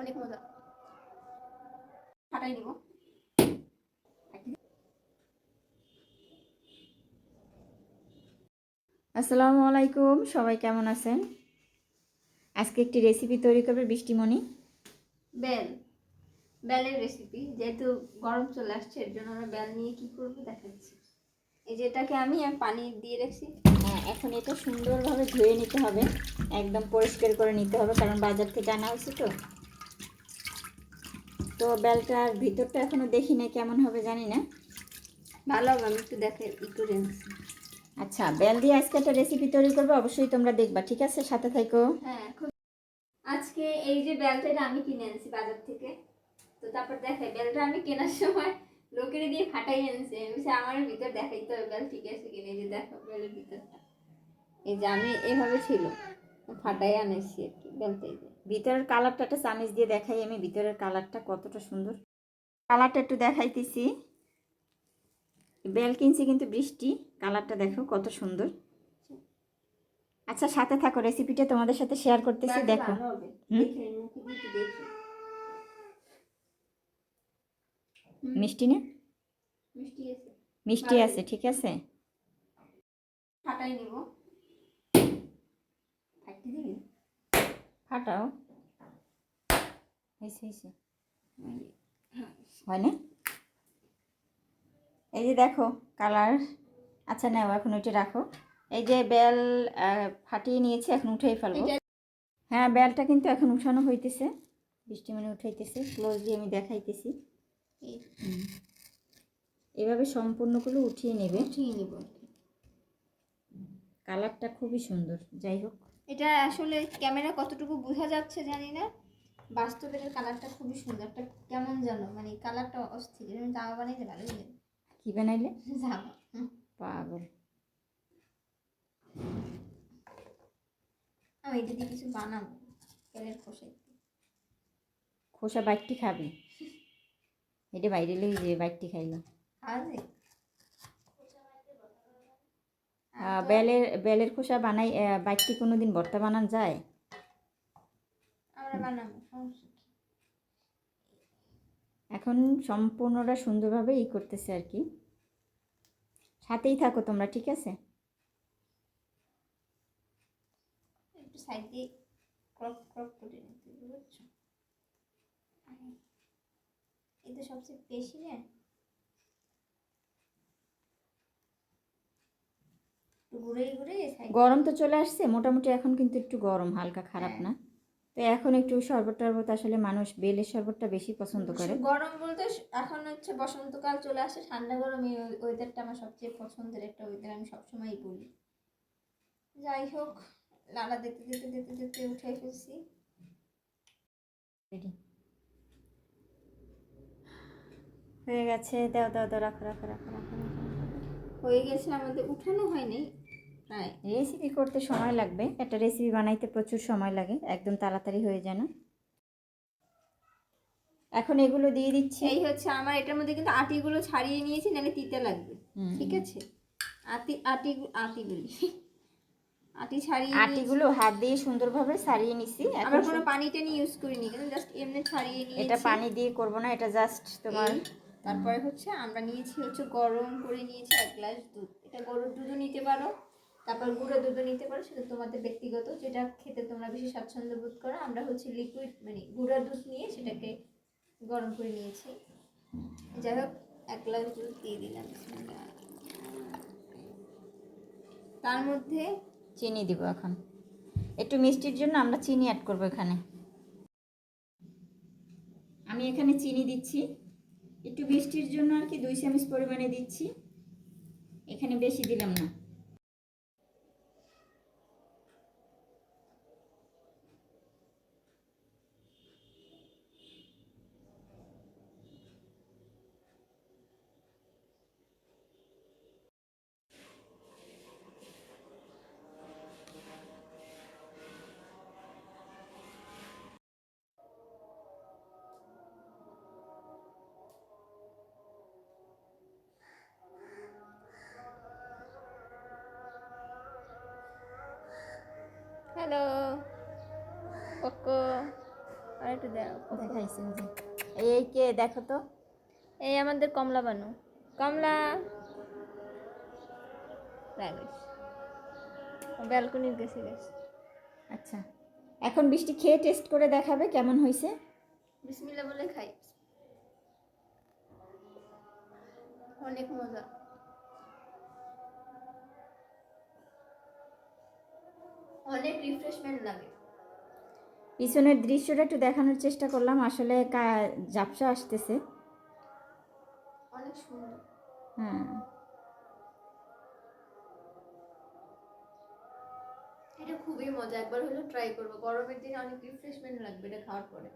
অনেক মজা। ফাটাই নিব। আসসালামু আলাইকুম, সবাই কেমন আছেন? আজকে একটি রেসিপি তৈরি করবে বৃষ্টিমণি। বেলের রেসিপি, যেহেতু গরম চলে আসছে এর জন্য আমরা বেল নিয়ে কি করব দেখাচ্ছি। এই যেটাকে আমি পানি দিয়ে রাখছি। হ্যাঁ, এখন এটা সুন্দরভাবে ধুয়ে নিতে হবে, একদম পরিষ্কার করে নিতে হবে, কারণ বাজার থেকে আনা হয়েছে তো। তো বেলটার ভিতরটা এখনো দেখি না, কেমন হবে জানি না। ভালো হবে, আমি একটু দেখে একটু রেঞ্জ। আচ্ছা, বেল দিয়ে আজকে একটা রেসিপি তৈরি করবো, অবশ্যই তোমরা দেখবা, ঠিক আছে? সাথে থাকো। হ্যাঁ, আজকে এই যে বেলটা আমি কিনে আনছি বাজার থেকে। তো তারপর দেখাই বেলটা আমি কেনার সময় লোকের দিয়ে ফাটাই আনছি। আমার ভিতর দেখাইতে হবে বেল ঠিক আছে কিনা। এই যে দেখো বেলের ভিতরটা, এই যে আমি এভাবে ছিল ফাটাই আনেছি আর কি বেলটা। এই যে ভিতরের কালারটা একটা চামিচ দিয়ে দেখাই আমি, ভিতরের কালারটা কতটা সুন্দর। কালারটা একটু দেখাইতেছি। বেল কিনছি কিন্তু বৃষ্টি, কালারটা দেখো কত সুন্দর। আচ্ছা, সাথে থাকো, রেসিপিটা তোমাদের সাথে শেয়ার করতেছি, দেখো। মিষ্টি না? মিষ্টি আছে, মিষ্টি আছে, ঠিক আছে। ফাটাই নিব। ফাটি দিবি, ফাটাও। হয়েছে হয় না? এই যে দেখো কালার। আচ্ছা নাও, এখন ওইটা রাখো। এই যে বেল ফাটিয়ে নিয়েছি, এখন উঠেই ফেলবো। হ্যাঁ, বেলটা কিন্তু এখন উঠানো হইতেছে, বৃষ্টিমণি উঠাইতেছে, ক্লোজলি আমি দেখাইতেছি। এভাবে সম্পূর্ণগুলো উঠিয়ে নেবে। কালারটা খুবই সুন্দর। যাই হোক, এটা আসলে ক্যামেরা কতটুকু বোঝা যাচ্ছে জানি না, বাস্তবের কালারটা খুবই সুন্দর। একটা কেমন জানো, মানে কালারটা অস্থির। জামা বানাইতে ভালো লাগে। কি বানাইলে? জামা। পাগল। আমি এটা দিয়ে কিছু বানাবো, বেলের খোসা বাইকটি খাবি? এটা বাইরে লই যে বাইকটি খাইলো। বেলের খোসা বানাই, বাইকটি কোনোদিন ভর্তা বানান যায়? আমরা বানাবো, এখন সম্পূর্ণটা সুন্দরভাবে করতেছে আর কি। সাথেই থাকো তোমরা, ঠিক আছে? একটু সাইড দিয়ে ক্রপ ক্রপ করে নিতে, বুঝছো? এটা সবচেয়ে বেশি না, ঘুরে ঘুরে। গরম তো চলে আসছে মোটামুটি, এখন কিন্তু একটু গরম, হালকা, খারাপ না। তো এখন একটু শরবত টরবত, আসলে মানুষ বেলের শরবতটা বেশি পছন্দ করে। গরম বলতে এখন হচ্ছে বসন্তকাল চলে আসে, ঠান্ডা গরম এই ওয়েদারটা আমার সবচেয়ে পছন্দের একটা ওয়েদার, আমি সবসময়ই বলি। যাই হোক, লালা দেখতে দেখতে দেখতে দেখতে উঠে ফেলছি। রেডি হয়ে গেছে। দাও দাও দাও, রাখো রাখো রাখো রাখো রাখো। হয়ে গেছে, আমাদের উঠানো হয়নি। প্রায় রেসিপি করতে সময় লাগবে, একটা রেসিপি বানাইতে প্রচুর সময় লাগে, একদম তাড়াতাড়ি হয়ে যায় না। এখন এগুলো দিয়ে দিচ্ছি। এই হচ্ছে আমার, এটার মধ্যে কিন্তু আটিগুলো ছাড়িয়ে নিয়েছি, নাহলে তিতে লাগবে। ঠিক আছে, আটিগুলি আটি ছাড়িয়ে আটিগুলো হাত দিয়ে সুন্দরভাবে ছাড়িয়ে নিছি। আমরা কোনো পানি টানি ইউজ করিনি, কিন্তু জাস্ট এমনি ছাড়িয়ে নিয়েছি। এটা পানি দিয়ে করব না, এটা জাস্ট তোমার। তারপরে হচ্ছে আমরা নিয়েছি হচ্ছে গরম করে নিয়েছি 1 গ্লাস দুধ। এটা গরুর দুধও নিতে পারো, তারপর গুঁড়ো দুধও নিতে পারো, সেটা তোমাদের ব্যক্তিগত, যেটা খেতে তোমরা বেশি স্বাচ্ছন্দ্য বোধ করো। আমরা হচ্ছে লিকুইড মানে গুঁড়ো দুধ নিয়ে সেটাকে গরম করে নিয়েছি। যাই হোক, 1 গ্লাস দুধ দিয়ে দিলাম। তার মধ্যে চিনি দিব এখন, একটু মিষ্টির জন্য আমরা চিনি অ্যাড করব এখানে। আমি এখানে চিনি দিচ্ছি একটু মিষ্টির জন্য আর কি, 2 চামচ পরিমাণে দিচ্ছি, এখানে বেশি দিলাম না। হ্যালো কোকো, আর একটু দেখাইছি ওই যে। এই কে দেখো তো। এই আমাদের কমলা বানু, কমলা ব্যালকনির গেছে গেছে। আচ্ছা, এখন বৃষ্টি খেয়ে টেস্ট করে দেখাবে কেমন হয়েছে। বিসমিল্লাহ বলে খাই, অনেক মজা। অনেক রিফ্রেশমেন্ট লাগে। পিছনের দৃশ্যটা একটু দেখানোর চেষ্টা করলাম, আসলে ঝাপসা আসতেছে। অনেক সুন্দর। হ্যাঁ, এটা খুবই মজা, একবার হলো ট্রাই করবো, গরমের দিনে অনেক রিফ্রেশমেন্ট লাগবে এটা খাওয়ার পরে।